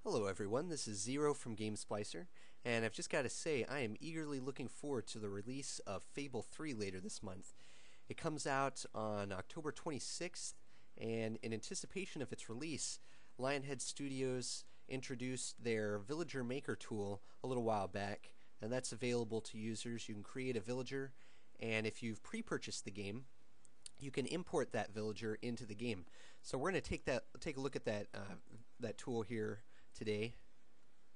Hello everyone, this is Zero from GameSplicer, and I've just got to say I am eagerly looking forward to the release of Fable 3 later this month. It comes out on October 26th, and in anticipation of its release, Lionhead Studios introduced their Villager Maker tool a little while back, and that's available to users. You can create a villager, and if you've pre-purchased the game, you can import that villager into the game. So we're going to take a look at that tool here today,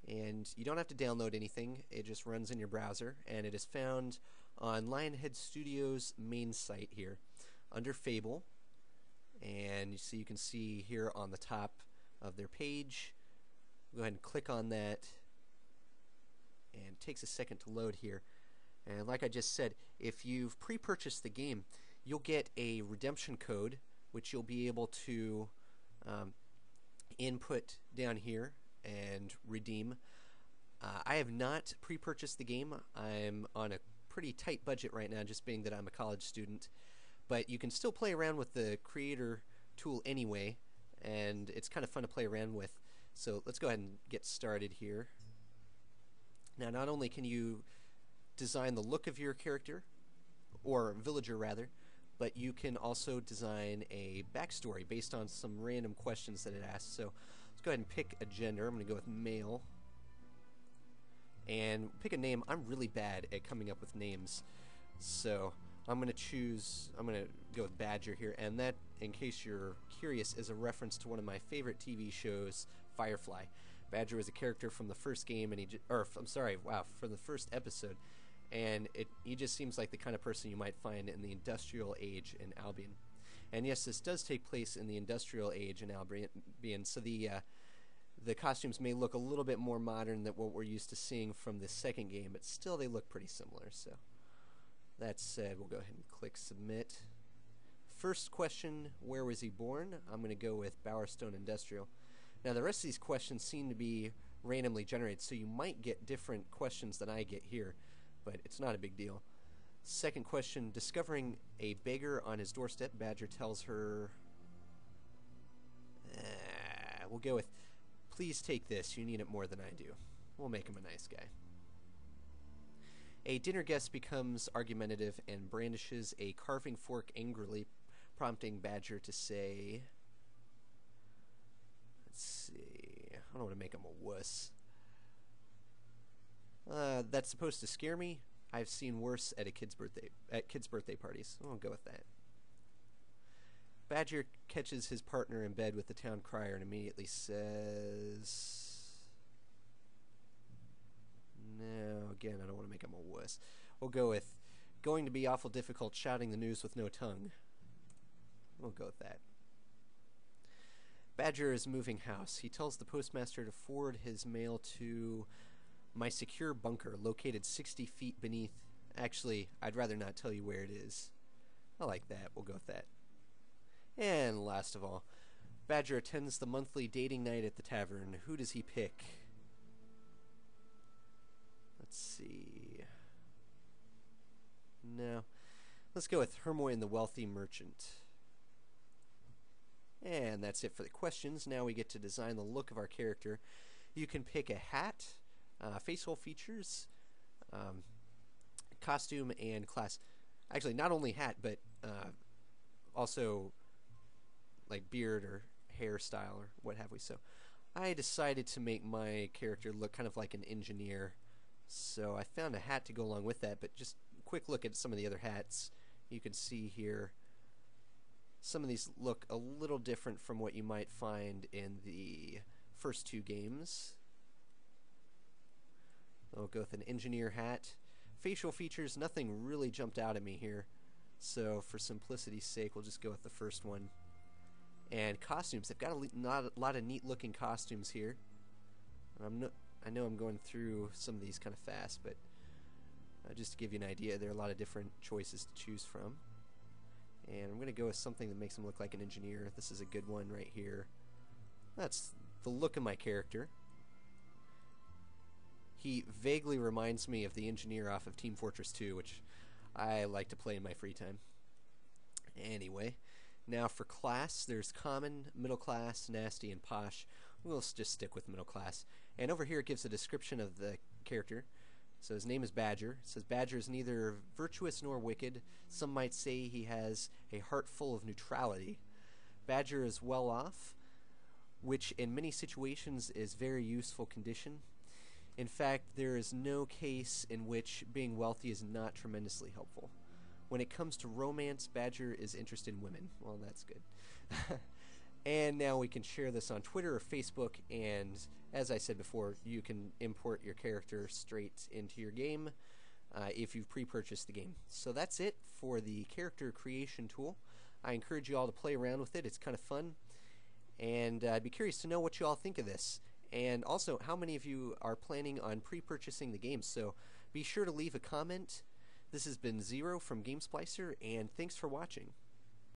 and you don't have to download anything. It just runs in your browser, and it is found on Lionhead Studios' main site here under Fable. And you can see here on the top of their page. Go ahead and click on that, and it takes a second to load here. And like I just said, if you've pre-purchased the game, you'll get a redemption code which you'll be able to input down here and redeem. I have not pre-purchased the game. I'm on a pretty tight budget right now, just being that I'm a college student, but you can still play around with the creator tool anyway, and it's kind of fun to play around with. So let's go ahead and get started here. Now, not only can you design the look of your character, or villager rather, but you can also design a backstory based on some random questions that it asks. So let's go ahead and pick a gender. I'm going to go with male, and pick a name. I'm really bad at coming up with names, so I'm going to go with Badger here, and that, in case you're curious, is a reference to one of my favorite TV shows, Firefly. Badger was a character from the first game, and from the first episode, and he just seems like the kind of person you might find in the industrial age in Albion. And yes, this does take place in the industrial age in Albion, so the costumes may look a little bit more modern than what we're used to seeing from the second game, but still they look pretty similar. So that said, we'll go ahead and click submit. First question, where was he born? I'm going to go with Bowerstone Industrial. Now the rest of these questions seem to be randomly generated, so you might get different questions than I get here, but it's not a big deal. Second question, discovering a beggar on his doorstep. Badger tells her, we'll go with, please take this, you need it more than I do. We'll make him a nice guy. A dinner guest becomes argumentative and brandishes a carving fork angrily, prompting Badger to say, let's see, I don't want to make him a wuss. That's supposed to scare me. I've seen worse at kids' birthday parties. I'll go with that. Badger catches his partner in bed with the town crier and immediately says, no, again, I don't want to make him a wuss. We'll go with, going to be awful difficult shouting the news with no tongue. We'll go with that. Badger is moving house. He tells the postmaster to forward his mail to my secure bunker, located 60 feet beneath. Actually, I'd rather not tell you where it is. I like that. We'll go with that. And last of all, Badger attends the monthly dating night at the tavern. Who does he pick? Let's see. No. Let's go with Hermoy the Wealthy Merchant. And that's it for the questions. Now we get to design the look of our character. You can pick a hat, facial features, costume, and class. Actually, not only hat, but also like beard or hairstyle or what have we. So I decided to make my character look kind of like an engineer. So I found a hat to go along with that, but just a quick look at some of the other hats. You can see here some of these look a little different from what you might find in the first two games. I'll go with an engineer hat. Facial features, nothing really jumped out at me here, so for simplicity's sake we'll just go with the first one. And costumes, they've got a lot of neat looking costumes here. I know I'm going through some of these kind of fast, but just to give you an idea, there are a lot of different choices to choose from. And I'm going to go with something that makes him look like an engineer. This is a good one right here. That's the look of my character. He vaguely reminds me of the engineer off of Team Fortress 2, which I like to play in my free time. Anyway, Now for class, there's common, middle class, nasty, and posh. we'll just stick with middle class. And over here it gives a description of the character. So his name is Badger. It says Badger is neither virtuous nor wicked. Some might say he has a heart full of neutrality. Badger is well off, which in many situations is very useful condition. In fact, there is no case in which being wealthy is not tremendously helpful. When it comes to romance, Badger is interested in women. Well, that's good. And now we can share this on Twitter or Facebook, and as I said before, you can import your character straight into your game if you've pre-purchased the game. So that's it for the character creation tool. I encourage you all to play around with it. It's kind of fun, and I'd be curious to know what you all think of this, and also how many of you are planning on pre-purchasing the game. So be sure to leave a comment. This has been Zero from GameSplicer, and thanks for watching.